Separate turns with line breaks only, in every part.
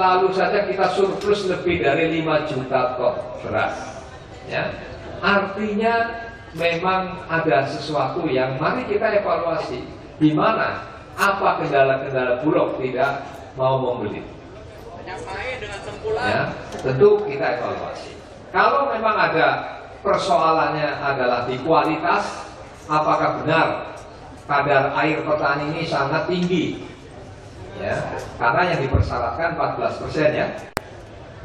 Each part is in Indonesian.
lalu saja kita surplus lebih dari 5 juta ton beras. Ya, artinya memang ada sesuatu yang mari kita evaluasi. Di mana apa kendala-kendala Bulog tidak mau membeli? Ya, tentu kita evaluasi. Kalau memang ada persoalannya adalah di kualitas, apakah benar kadar air petani ini sangat tinggi? Ya, karena yang dipersyaratkan 14% ya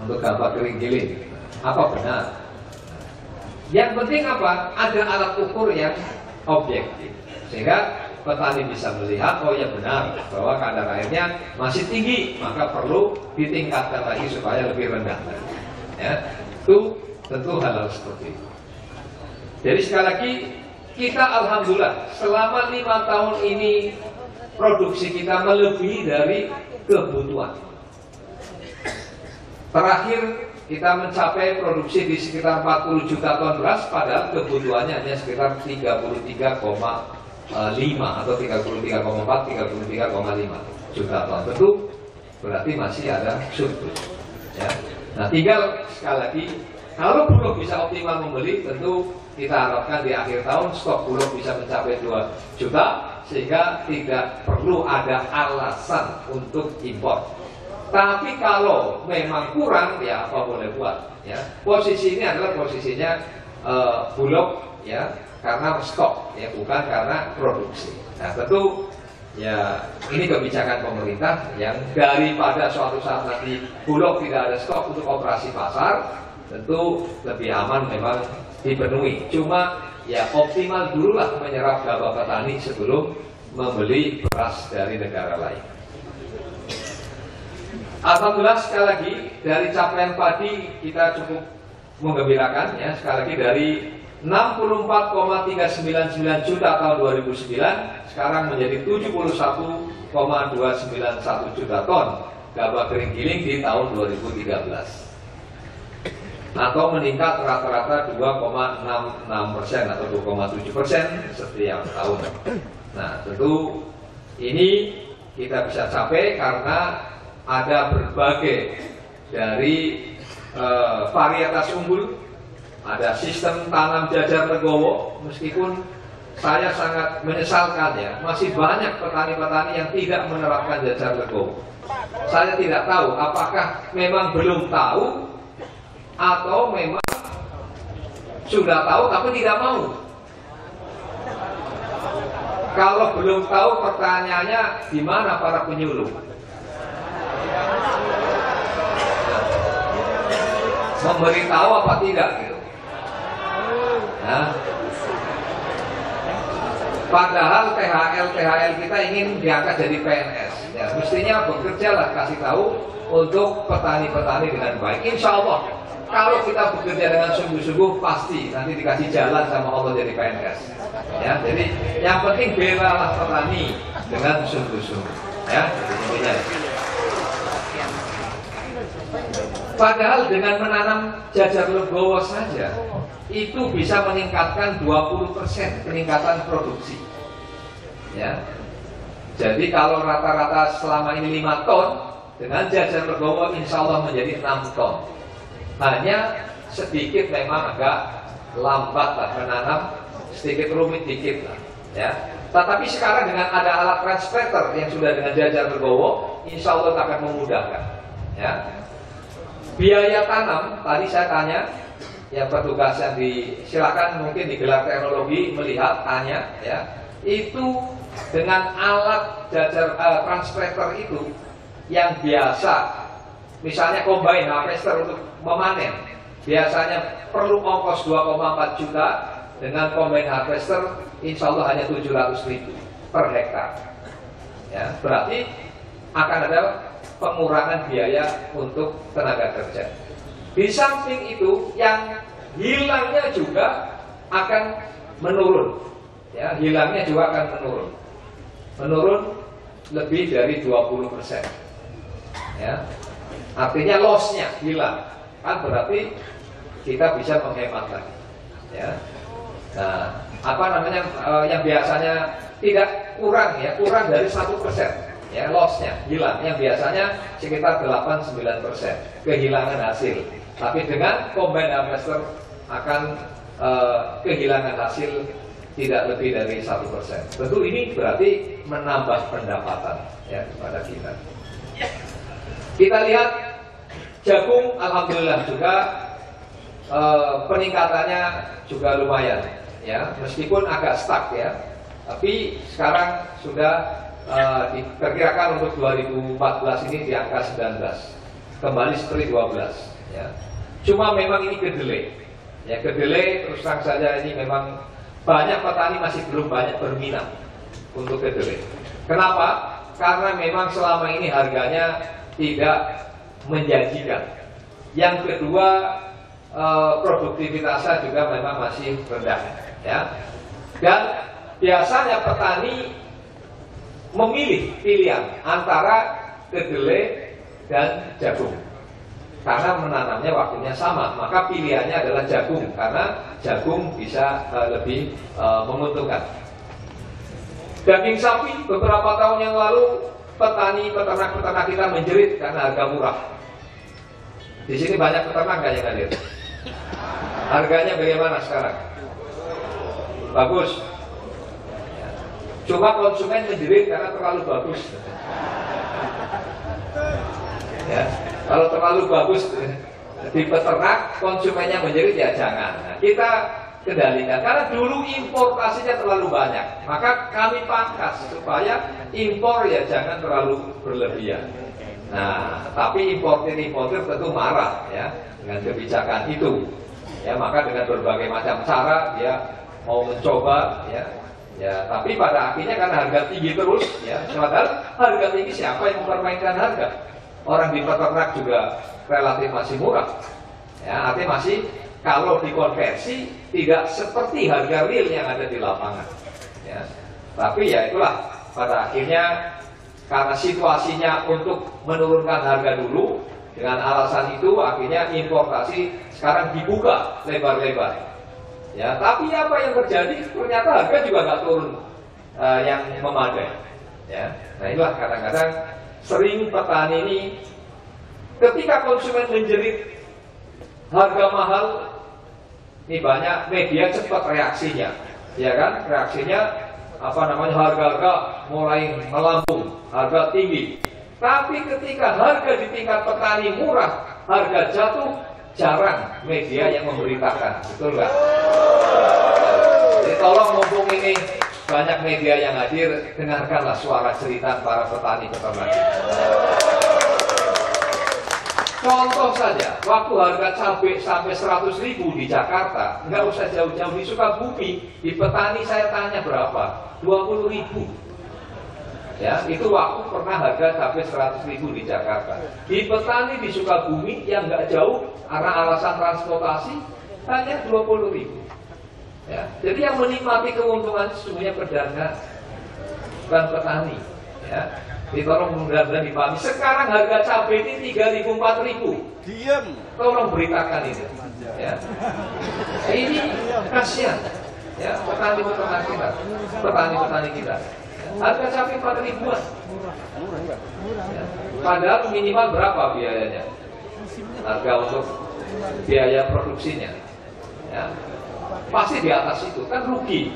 untuk gabah kering giling. Apa benar? Yang penting apa? Ada alat ukur yang objektif sehingga petani bisa melihat, oh ya benar bahwa kadar airnya masih tinggi, maka perlu ditingkatkan lagi supaya lebih rendah. Ya, itu tentu hal-hal seperti itu. Jadi sekali lagi kita alhamdulillah selama 5 tahun ini produksi kita melebihi dari kebutuhan. Terakhir kita mencapai produksi di sekitar 40 juta ton beras, padahal kebutuhannya hanya sekitar 33,5 atau 33,4, 33,5 juta ton. Tentu berarti masih ada surplus. Ya. Nah, tinggal sekali lagi, kalau Bulog bisa optimal membeli, tentu kita harapkan di akhir tahun stok Bulog bisa mencapai 2 juta, sehingga tidak perlu ada alasan untuk impor. Tapi kalau memang kurang, ya apa boleh buat. Ya. Posisi ini adalah posisinya Bulog, ya, karena stok, ya, bukan karena produksi. Nah, tentu ya ini kebijakan pemerintah yang daripada suatu saat nanti Bulog tidak ada stok untuk operasi pasar, tentu lebih aman memang dipenuhi. Cuma ya optimal dululah menyerap gabah petani sebelum membeli beras dari negara lain. Alhamdulillah sekali lagi dari capaian padi kita cukup menggembirakan ya, sekali lagi dari 64,399 juta tahun 2009 sekarang menjadi 71,291 juta ton gabah kering giling di tahun 2013, atau meningkat rata-rata 2,66% atau 2,7% setiap tahun. Nah, tentu ini kita bisa capai karena ada berbagai dari varietas unggul, ada sistem tanam jajar legowo. Meskipun saya sangat menyesalkan ya, masih banyak petani-petani yang tidak menerapkan jajar legowo. Saya tidak tahu apakah memang belum tahu atau memang sudah tahu tapi tidak mau. Kalau belum tahu, pertanyaannya di mana para penyuluh? Memberitahu apa tidak gitu. Nah, padahal THL kita ingin diangkat jadi PNS. Ya, mestinya bekerjalah, kasih tahu untuk petani-petani dengan baik. Insya Allah kalau kita bekerja dengan sungguh-sungguh pasti nanti dikasih jalan sama Allah jadi PNS. Ya, jadi yang penting belalah petani dengan sungguh-sungguh. Ya, intinya. Padahal dengan menanam jajar legowo saja itu bisa meningkatkan 20% peningkatan produksi. Ya. Jadi kalau rata-rata selama ini 5 ton, dengan jajar legowo insya Allah menjadi 6 ton. Hanya sedikit memang agak lambat lah menanam, sedikit rumit dikit lah. Ya. Tetapi sekarang dengan ada alat transplanter yang sudah dengan jajar legowo, insya Allah akan memudahkan. Ya. Biaya tanam, tadi saya tanya, ya petugas yang silakan mungkin digelar teknologi melihat, tanya, ya, itu dengan alat jajar transplanter itu yang biasa, misalnya combine harvester untuk memanen, biasanya perlu ongkos 2,4 juta, dengan combine harvester, insya Allah hanya 700.000 per hektar. Ya, berarti akan ada pengurangan biaya untuk tenaga kerja. Di samping itu, yang hilangnya juga akan menurun. Ya, hilangnya juga akan menurun. Menurun lebih dari 20%. Ya. Artinya loss-nya hilang. Kan berarti kita bisa menghemat lagi. Ya. Nah, apa namanya yang biasanya tidak kurang ya, kurang dari 1%. ya, loss-nya hilang, yang biasanya sekitar 8-9% kehilangan hasil. Tapi dengan combine harvester akan kehilangan hasil tidak lebih dari 1%. Tentu ini berarti menambah pendapatan ya kepada kita. Kita lihat jagung, alhamdulillah juga peningkatannya juga lumayan ya, meskipun agak stuck ya. Tapi sekarang sudah diperkirakan untuk 2014 ini di angka 19, kembali seperti 12 ya. Cuma memang ini kedelai ya, kedelai terus terang saja ini memang banyak petani masih belum banyak berminat untuk kedelai. Kenapa? Karena memang selama ini harganya tidak menjanjikan. Yang kedua, produktivitasnya juga memang masih rendah ya. Dan biasanya petani memilih pilihan antara kedelai dan jagung karena menanamnya waktunya sama, maka pilihannya adalah jagung karena jagung bisa lebih menguntungkan. Daging sapi beberapa tahun yang lalu petani peternak kita menjerit karena harga murah. Di sini banyak peternak nggak yang hadir? Harganya bagaimana sekarang? Bagus. Cuma konsumen menjerit karena terlalu bagus. Ya, kalau terlalu bagus di peternak, konsumennya menjerit ya jangan. Nah, kita kendalikan karena dulu importasinya terlalu banyak, maka kami pangkas supaya impor ya jangan terlalu berlebihan. Nah, tapi importir tentu marah ya dengan kebijakan itu. Ya, maka dengan berbagai macam cara dia mau mencoba ya. Ya, tapi pada akhirnya karena harga tinggi terus ya, padahal harga tinggi siapa yang mempermainkan harga? Orang di peternak juga relatif masih murah. Ya, artinya masih kalau dikonversi tidak seperti harga real yang ada di lapangan. Ya. Tapi ya itulah pada akhirnya karena situasinya untuk menurunkan harga dulu, dengan alasan itu akhirnya importasi sekarang dibuka lebar-lebar. Ya, tapi apa yang terjadi? Ternyata harga juga nggak turun yang memadai. Ya, nah itulah kadang-kadang sering petani ini ketika konsumen menjerit harga mahal, ini banyak media cepat reaksinya, ya kan? Reaksinya harga-harga mulai melambung, harga tinggi. Tapi ketika harga di tingkat petani murah, harga jatuh, jarang media yang memberitakan, betul nggak? Jadi tolong mumpung ini banyak media yang hadir, dengarkanlah suara cerita para petani peternak. Contoh saja, waktu harga cabai sampai 100.000 di Jakarta, nggak usah jauh-jauh di Sukabumi, di petani saya tanya berapa? 20.000. Ya, itu waktu pernah harga cabai 100.000 di Jakarta. Di petani di Sukabumi yang nggak jauh karena alasan transportasi hanya 20.000. Ya, jadi yang menikmati keuntungan sesungguhnya pedagang bukan petani. Ya, tolong mudah-mudahan dipahami. Sekarang harga cabai ini 3.000-4.000. Diam. Tolong beritakan ini. Ya, ini kasihan. Ya, petani-petani kita, petani-petani kita. Harga cabai 4.000-an. Ya. Padahal minimal berapa biayanya? Harga untuk biaya produksinya. Ya. Pasti di atas itu, kan rugi.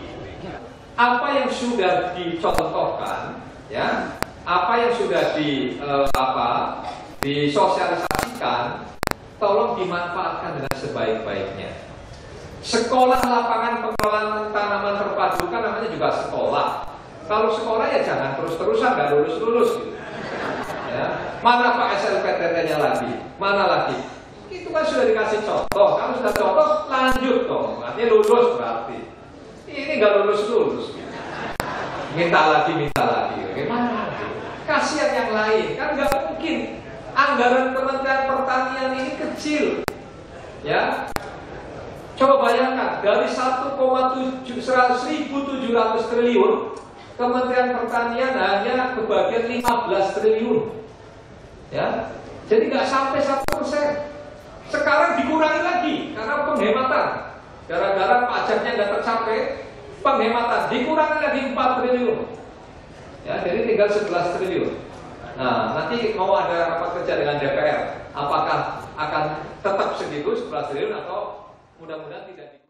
Apa yang sudah dicontohkan, ya, apa yang sudah disosialisasikan, tolong dimanfaatkan dengan sebaik-baiknya. Sekolah lapangan pengelolaan tanaman terpadu kan namanya juga sekolah. Kalau sekolah ya jangan terus-terusan nggak lulus-lulus gitu. Ya. Mana Pak SLPTT-nya lagi? Mana lagi? Itu kan sudah dikasih contoh. Kalau sudah contoh lanjut dong. Artinya lulus berarti. Ini nggak lulus-lulus. Minta lagi. Gimana? Kasihan yang lain. Kan nggak mungkin. Anggaran Kementerian Pertanian ini kecil. Ya. Coba bayangkan dari 1.700 triliun. Kementerian Pertanian hanya kebagian 15 triliun, ya, jadi nggak sampai 1%. Sekarang dikurangi lagi karena penghematan, gara-gara pajaknya nggak tercapai, penghematan dikurangi lagi 4 triliun. Ya, jadi tinggal 11 triliun. Nah, nanti mau ada rapat kerja dengan DPR, apakah akan tetap segitu 11 triliun atau mudah-mudahan tidak